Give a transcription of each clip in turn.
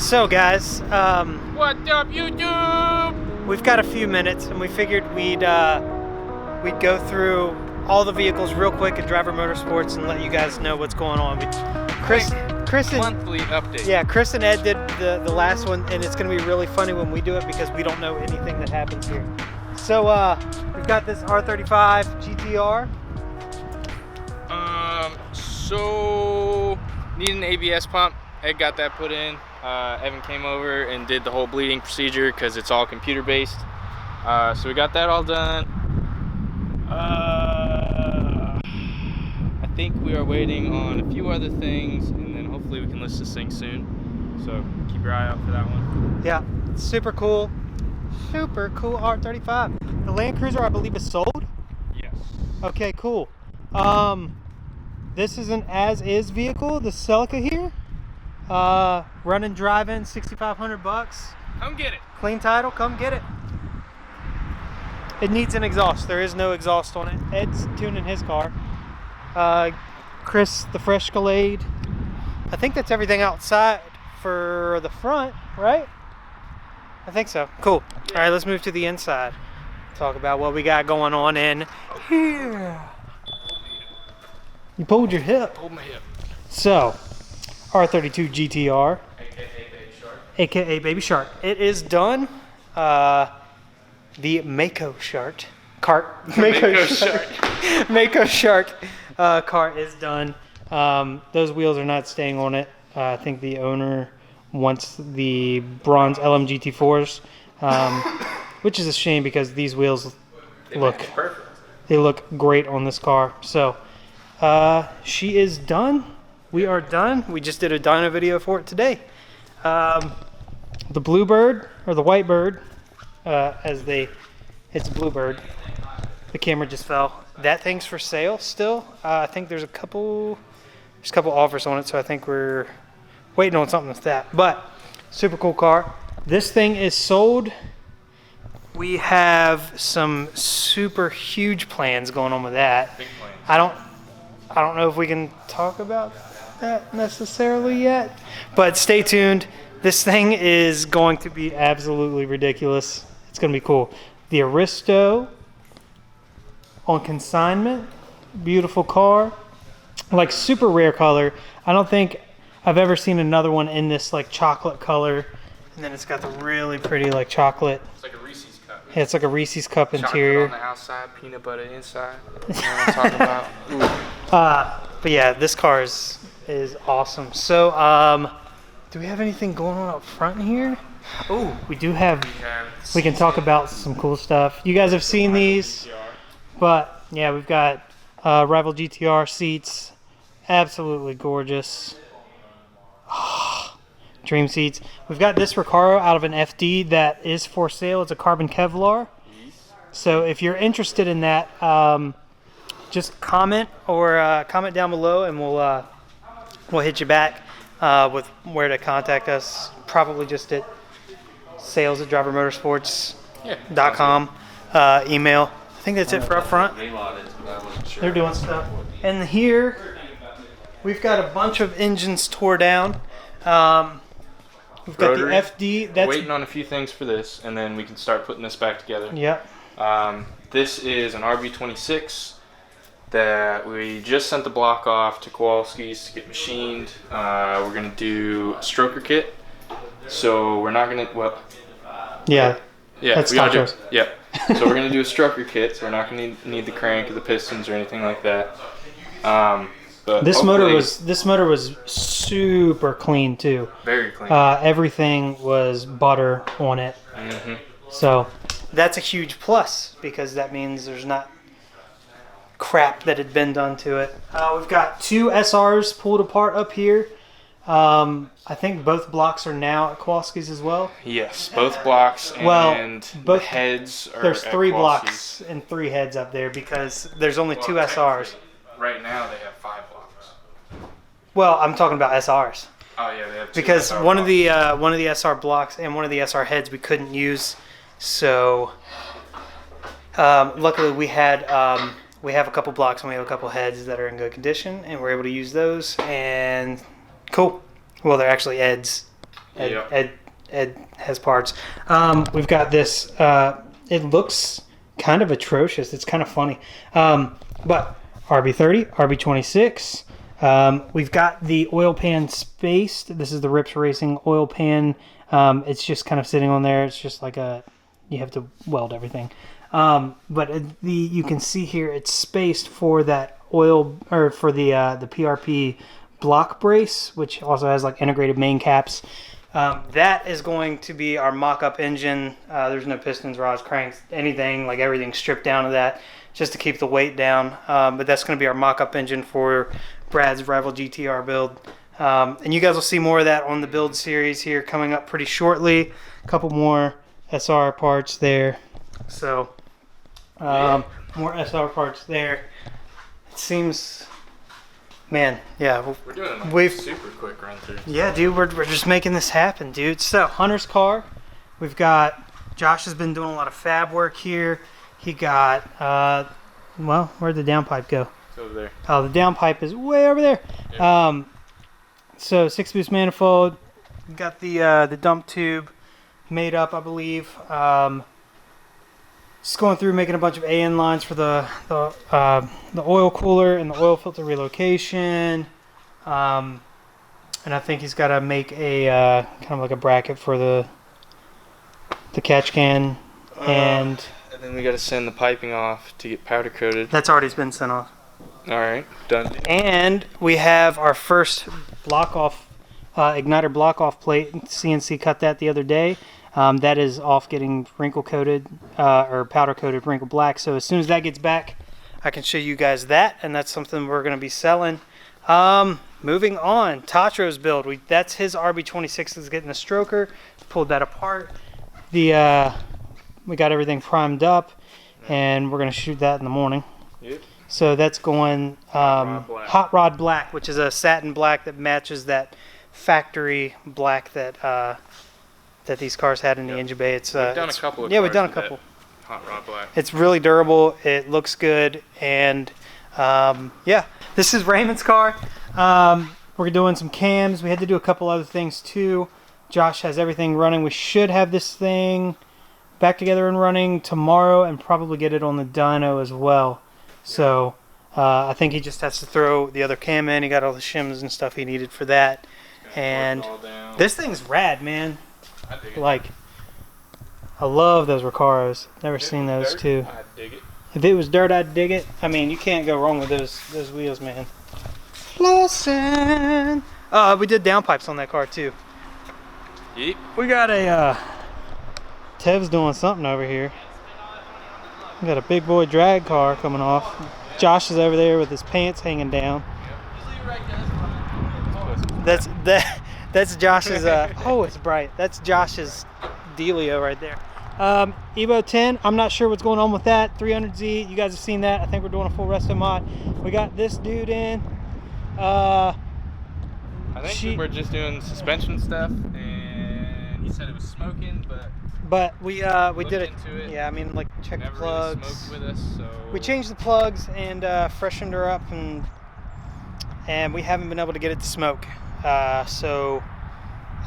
So guys, What up, YouTube? we've got a few minutes, and we figured we'd go through all the vehicles real quick at Driver Motorsports and let you guys know what's going on. Chris and Monthly update. yeah, Chris and Ed did the last one, and it's gonna be really funny when we do it because we don't know anything that happens here. So we've got this R35 GTR. So need an ABS pump. Ed got that put in. Evan came over and did the whole bleeding procedure because it's all computer based. So we got that all done. I think we are waiting on a few other things, and then hopefully we can list this thing soon. So keep your eye out for that one. Yeah, super cool R35. The Land Cruiser, I believe, is sold. Yes. Okay, cool. This is an as-is vehicle, the Celica here. Running, driving, $6,500. Come get it. Clean title, come get it. It needs an exhaust. There is no exhaust on it. Ed's tuning his car. Chris, the fresh Escalade. I think that's everything outside for the front, right? I think so. Cool. All right, let's move to the inside. Talk about what we got going on in here. You pulled your hip. Hold my hip. So, R32 GTR, AKA Baby Shark. aka Baby Shark. It is done. The Mako Shark cart. Mako Shark. Mako Shark cart is done. Those wheels are not staying on it. I think the owner wants the bronze LM GT4s, which is a shame because these wheels look great on this car. So she is done. We are done. We just did a dyno video for it today. The Bluebird, or the Whitebird, it's Bluebird. The camera just fell. That thing's for sale still. I think there's a couple offers on it, so I think we're waiting on something with that. But super cool car. This thing is sold. We have some super huge plans going on with that. Big plans. I don't know if we can talk about that necessarily yet, but stay tuned. This thing is going to be absolutely ridiculous. It's going to be cool. The Aristo on consignment, beautiful car, like super rare color. I don't think I've ever seen another one in this like chocolate color, and then it's got the really pretty like chocolate. It's like a Reese's cup. Yeah, it's like a Reese's cup Chocolate interior. on the outside, peanut butter inside. You know what I'm talking about? Ooh. But yeah, this car is awesome. So, do we have anything going on up front here? Oh, we do have. We can talk about some cool stuff. You guys have seen these, but yeah, we've got Rival GTR seats, absolutely gorgeous. Dream seats. We've got this Recaro out of an FD that is for sale. It's a carbon Kevlar. So if you're interested in that, just comment or comment down below, and we'll hit you back with where to contact us. Probably just at sales@drivermotorsports.com. Email. I think that's it for up front. They're doing stuff. And here we've got a bunch of engines tore down. We've got Rotary. the FD. That's Waiting on a few things for this, and then we can start putting this back together. Yep. This is an RB26 that we just sent the block off to Kowalski's to get machined. We're gonna do a stroker kit, so we're not gonna Yeah. That's we gotta do, tacos. yeah. So we're gonna do a stroker kit, so we're not gonna need the crank or the pistons or anything like that. But This motor was super clean too. very clean. Everything was butter on it. Mm-hmm. So that's a huge plus because that means there's not crap that had been done to it. We've got two SRs pulled apart up here. I think both blocks are now at Kowalski's as well. Yes, both blocks and both the heads are There's at 3 Kowalski's. blocks and 3 heads up there because there's only 2 SRs. Right now they have 5 blocks. Well, I'm talking about SRs. Oh yeah, they have 2 Because SR one of blocks. the SR blocks and one of the SR heads we couldn't use, so luckily we have a couple blocks and we have a couple heads that are in good condition, and we're able to use those. And cool. Well, they're actually Ed's Ed has parts. We've got this. It looks kind of atrocious. It's kind of funny. But RB30, RB26. We've got the oil pan spaced. This is the Rips Racing oil pan. It's just kind of sitting on there. It's just like you have to weld everything. But you can see here it's spaced for that oil, or for the PRP block brace, which also has like integrated main caps. That is going to be our mock-up engine. There's no pistons, rods, cranks, anything, like everything stripped down to that just to keep the weight down. But that's going to be our mock-up engine for Brad's Rival GTR build. And you guys will see more of that on the build series here coming up pretty shortly. A couple more SR parts there. So, more SR parts there. It seems... Man, yeah. We're doing a super quick run through. Yeah, dude, we're just making this happen, dude. So, Hunter's car. We've got... Josh has been doing a lot of fab work here. He got... well, where'd the downpipe go? It's over there. Oh, the downpipe is way over there. Yeah. So, 6-boost manifold. We got the dump tube made up, I believe. Just going through making a bunch of AN lines for the oil cooler and the oil filter relocation. And I think he's got to make a kind of like a bracket for the catch can. And then we got to send the piping off to get powder coated. That's already been sent off. All right, done. And we have our first block off, igniter block off plate. CNC cut that the other day. That is off getting wrinkle coated or powder coated wrinkle black. So as soon as that gets back, I can show you guys that, and that's something we're going to be selling. Moving on, Tatro's build. That's his RB26 is getting a stroker. Pulled that apart. We got everything primed up, and we're going to shoot that in the morning. Yep. So that's going hot rod black, which is a satin black that matches that factory black that these cars had in the engine bay. It's we've done a couple of we've done a couple. Hot rod black. It's really durable. It looks good, and yeah, this is Raymond's car. We're doing some cams. We had to do a couple other things too. Josh has everything running. We should have this thing back together and running tomorrow, and probably get it on the dyno as well. So I think he just has to throw the other cam in. He got all the shims and stuff he needed for that. And this thing's rad, man. I dig it. Like, I love those Recaros. Never seen those dirt, too. I'd dig it. If it was dirt, I'd dig it. I mean, you can't go wrong with those wheels, man. Lawson. We did downpipes on that car too. Yep. We got a Tev's doing something over here. We got a big boy drag car coming off. Josh is over there with his pants hanging down. That's Josh's. Oh, it's bright. That's Josh's dealio right there. Evo 10. I'm not sure what's going on with that. 300Z. You guys have seen that. I think we're doing a full resto mod. We got this dude in. I think we were just doing suspension stuff, and he said it was smoking, but we did it. Yeah, I mean, like, check the plugs. Really smoked with us, so we changed the plugs and freshened her up, and we haven't been able to get it to smoke. So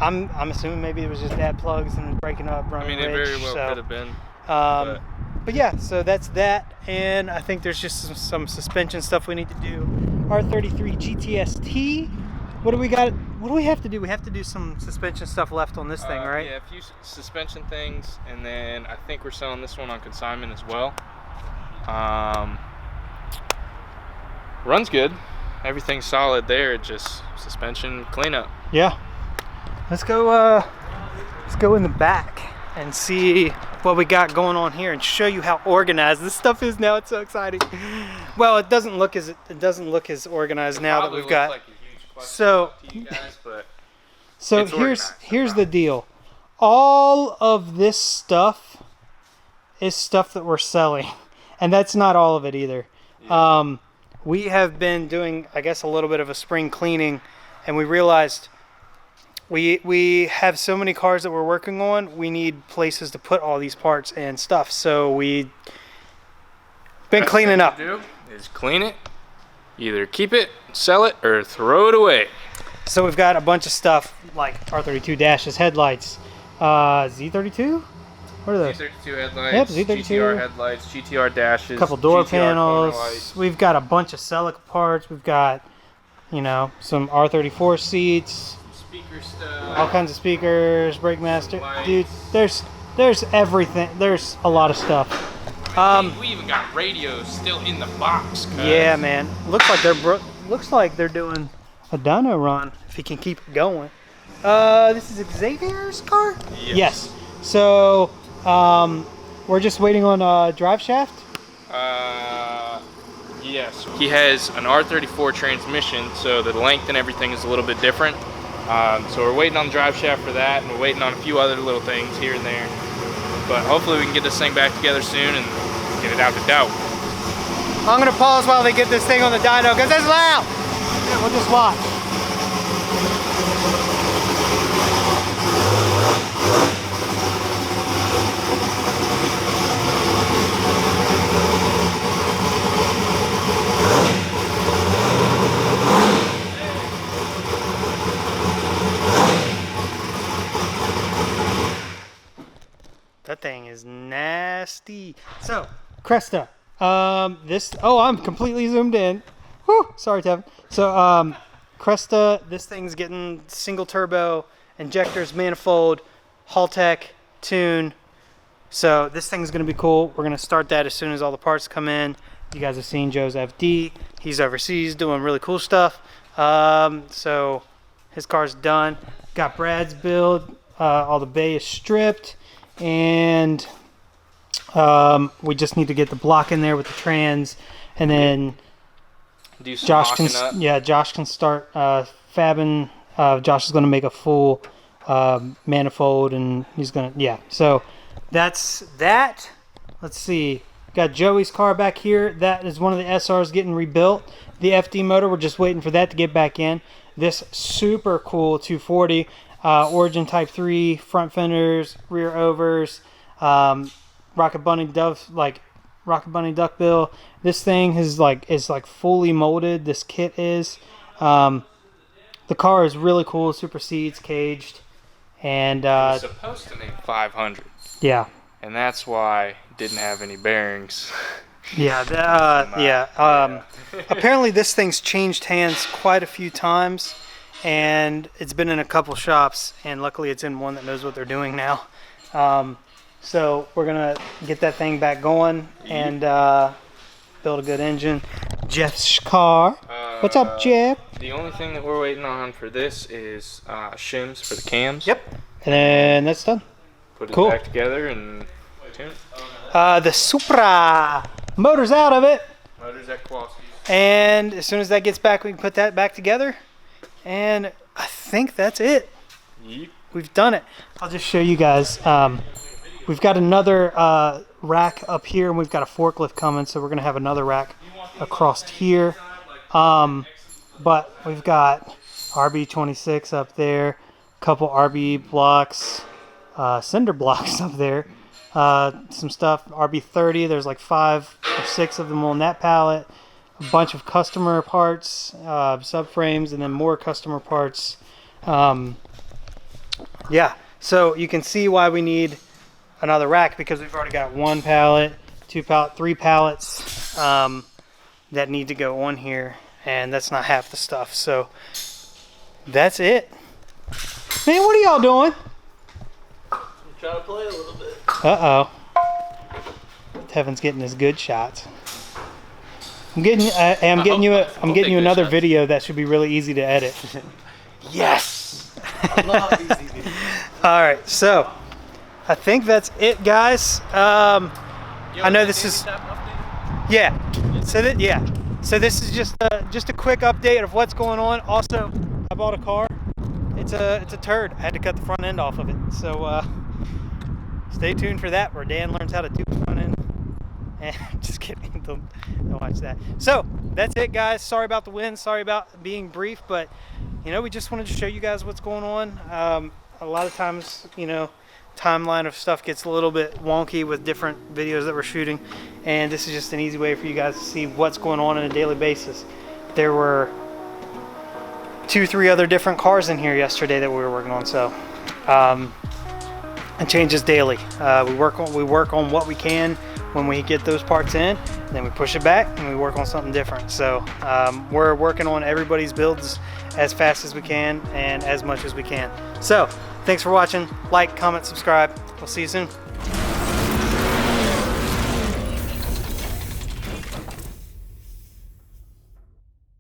I'm assuming maybe it was just bad plugs and breaking up, running. I mean, it very well could have been. But yeah, so that's that, and I think there's just some suspension stuff we need to do. R33 GTST. What do we got? What do we have to do? We have to do some suspension stuff left on this thing, right? Yeah, a few suspension things, and then I think we're selling this one on consignment as well. Runs good. Everything's solid there. Just suspension cleanup. Yeah. Let's go in the back and see what we got going on here and show you how organized this stuff is now. It's so exciting. Well, it doesn't look as organized now that we've got. Like a huge cluster so to you guys, but so here's the deal. All of this stuff is stuff that we're selling, and that's not all of it either. Yeah. We have been doing, I guess, a little bit of a spring cleaning, and we realized we have so many cars that we're working on, we need places to put all these parts and stuff. So we been cleaning up. Do is clean it, either keep it, sell it, or throw it away. So we've got a bunch of stuff like R32 dashes, headlights, Z32. What are those? Z32 headlights, Yep, Z32. GTR headlights, GTR dashes, A couple door GTR corner panels. lights. We've got a bunch of Celica parts. We've got, you know, some R34 seats, Speaker stuff. all kinds of speakers, brake master. Lights. Dude, there's everything. There's a lot of stuff. We even got radios still in the box. Cuz. Yeah, man. Looks like they're doing a dyno run if he can keep it going. This is Xavier's car? Yes. So, we're just waiting on a drive shaft. Yes. He has an R34 transmission, so the length and everything is a little bit different. So we're waiting on the drive shaft for that, and we're waiting on a few other little things here and there. But hopefully we can get this thing back together soon and get it out to Dow. I'm gonna pause while they get this thing on the dyno because it's loud. Yeah, we'll just watch. That thing is nasty. So, Cresta. I'm completely zoomed in. Whew, sorry, Tevin. So, Cresta, this thing's getting single turbo, injectors, manifold, Haltech, tune. So, this thing's going to be cool. We're going to start that as soon as all the parts come in. You guys have seen Joe's FD. He's overseas doing really cool stuff. So, his car's done. Got Brad's build. All the bay is stripped. And we just need to get the block in there with the trans, and then Do some Josh mocking can up. Josh can start fabbing. Josh is going to make a full manifold, and he's going to So that's that. Let's see. Got Joey's car back here. That is one of the SRs getting rebuilt. The FD motor, we're just waiting for that to get back in. This super cool 240. Origin Type 3, front fenders, rear overs, Rocket Bunny duckbill. This thing is like fully molded. This kit is. The car is really cool. Super seats, caged, and It's supposed to make 500, yeah, and that's why it didn't have any bearings. yeah, apparently this thing's changed hands quite a few times. And it's been in a couple shops, and luckily it's in one that knows what they're doing now. So we're gonna get that thing back going and build a good engine. Jeff's car. What's up, Jeff? The only thing that we're waiting on for this is shims for the cams. Yep. And then that's done. Put it Cool. back together and tune it. The Supra motor's out of it, Motors at Kowalski's. and as soon as that gets back, we can put that back together. And I think that's it. Yep. We've done it. I'll just show you guys. We've got another rack up here, and we've got a forklift coming, so we're going to have another rack across here. But we've got RB26 up there, a couple RB blocks, cinder blocks up there, some stuff, RB30, there's like 5 or 6 of them on that pallet. A bunch of customer parts, subframes, and then more customer parts. Yeah, so you can see why we need another rack, because we've already got 1 pallet, 2 pallet, 3 pallets that need to go on here, and that's not half the stuff. So that's it. Man, what are y'all doing? I'm trying to play a little bit. Uh-oh. Tevin's getting his good shots. I'm getting you another shots. video that should be really easy to edit. Yes! I love these videos. All right, so I think that's it, guys. I know this is yeah. So this is just a quick update of what's going on. Also, I bought a car. It's a turd. I had to cut the front end off of it. So stay tuned for that, where Dan learns how to do the front end. And just kidding, don't watch that. So that's it, guys. Sorry about the wind. Sorry about being brief, but we just wanted to show you guys what's going on. A lot of times, timeline of stuff gets a little bit wonky with different videos that we're shooting, and this is just an easy way for you guys to see what's going on a daily basis. There were 2-3 other different cars in here yesterday that we were working on. So it changes daily. We work on what we can when we get those parts in, then we push it back and we work on something different. So we're working on everybody's builds as fast as we can and as much as we can. So thanks for watching. Like, comment, subscribe. We'll see you soon.